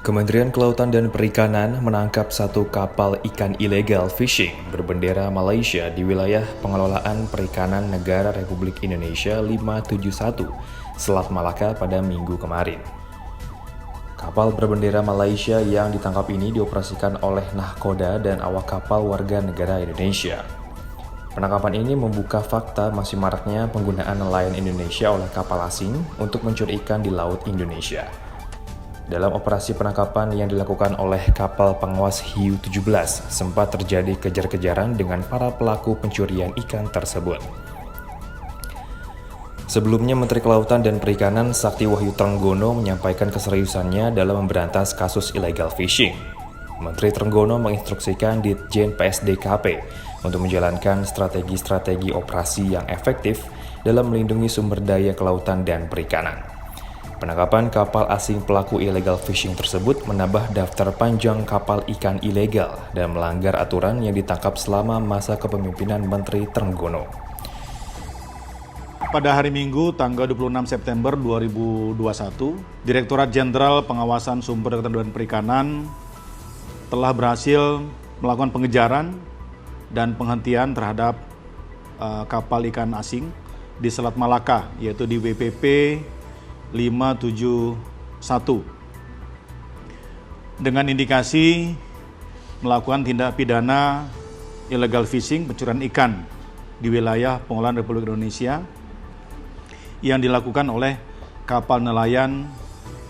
Kementerian Kelautan dan Perikanan menangkap satu kapal ikan ilegal fishing berbendera Malaysia di wilayah pengelolaan perikanan negara Republik Indonesia 571, Selat Malaka pada Minggu kemarin. Kapal berbendera Malaysia yang ditangkap ini dioperasikan oleh nahkoda dan awak kapal warga negara Indonesia. Penangkapan ini membuka fakta masih maraknya penggunaan nelayan Indonesia oleh kapal asing untuk mencuri ikan di Laut Indonesia. Dalam operasi penangkapan yang dilakukan oleh kapal pengawas Hiu 17, sempat terjadi kejar-kejaran dengan para pelaku pencurian ikan tersebut. Sebelumnya, Menteri Kelautan dan Perikanan Sakti Wahyu Trenggono menyampaikan keseriusannya dalam memberantas kasus illegal fishing. Menteri Trenggono menginstruksikan Ditjen PSDKP untuk menjalankan strategi-strategi operasi yang efektif dalam melindungi sumber daya kelautan dan perikanan. Penangkapan kapal asing pelaku illegal fishing tersebut menambah daftar panjang kapal ikan ilegal dan melanggar aturan yang ditangkap selama masa kepemimpinan Menteri Trenggono. Pada hari Minggu, tanggal 26 September 2021, Direktorat Jenderal Pengawasan Sumber Daya dan Perikanan telah berhasil melakukan pengejaran dan penghentian terhadap kapal ikan asing di Selat Malaka, yaitu di WPP 571 dengan indikasi melakukan tindak pidana illegal fishing, pencurian ikan di wilayah pengelolaan Republik Indonesia yang dilakukan oleh kapal nelayan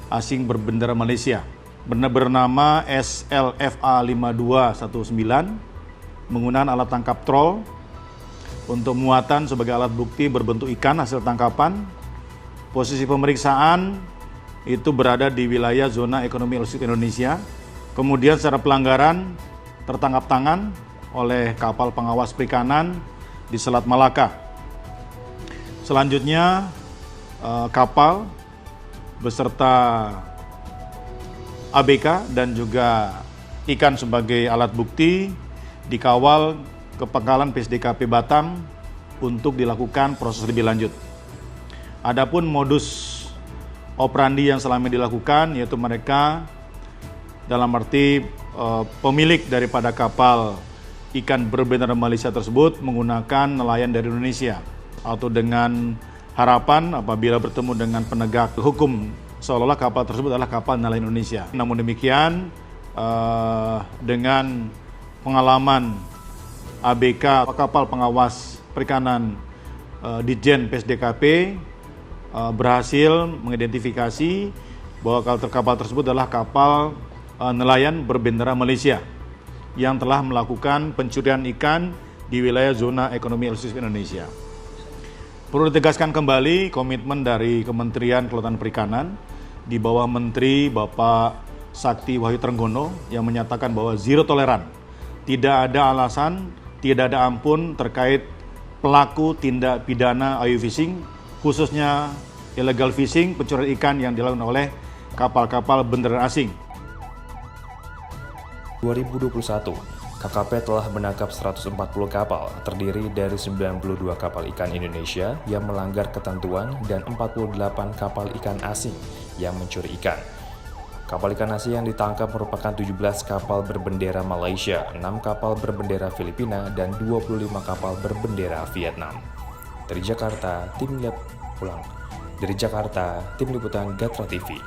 asing berbendera Malaysia bernama SLFA 5219 menggunakan alat tangkap troll untuk muatan sebagai alat bukti berbentuk ikan hasil tangkapan. Posisi pemeriksaan itu berada di wilayah zona ekonomi eksklusif Indonesia. Kemudian secara pelanggaran tertangkap tangan oleh kapal pengawas perikanan di Selat Malaka. Selanjutnya kapal beserta ABK dan juga ikan sebagai alat bukti dikawal ke pangkalan PSDKP Batam untuk dilakukan proses lebih lanjut. Adapun modus operandi yang selama ini dilakukan, yaitu mereka dalam arti pemilik daripada kapal ikan berbendera Malaysia tersebut menggunakan nelayan dari Indonesia, atau dengan harapan apabila bertemu dengan penegak hukum seolah-olah kapal tersebut adalah kapal nelayan Indonesia. Namun demikian, dengan pengalaman ABK kapal pengawas perikanan Ditjen PSDKP berhasil mengidentifikasi bahwa kapal tersebut adalah kapal nelayan berbendera Malaysia yang telah melakukan pencurian ikan di wilayah zona ekonomi eksklusif Indonesia. Perlu ditegaskan kembali komitmen dari Kementerian Kelautan dan Perikanan di bawah Menteri Bapak Sakti Wahyu Trenggono yang menyatakan bahwa zero toleran, tidak ada alasan, tidak ada ampun terkait pelaku tindak pidana IUU fishing, khususnya illegal fishing, pencurian ikan yang dilakukan oleh kapal-kapal bendera asing. 2021, KKP telah menangkap 140 kapal, terdiri dari 92 kapal ikan Indonesia yang melanggar ketentuan dan 48 kapal ikan asing yang mencuri ikan. Kapal ikan asing yang ditangkap merupakan 17 kapal berbendera Malaysia, 6 kapal berbendera Filipina, dan 25 kapal berbendera Vietnam. Dari Jakarta, Tim Liputan Gatra TV.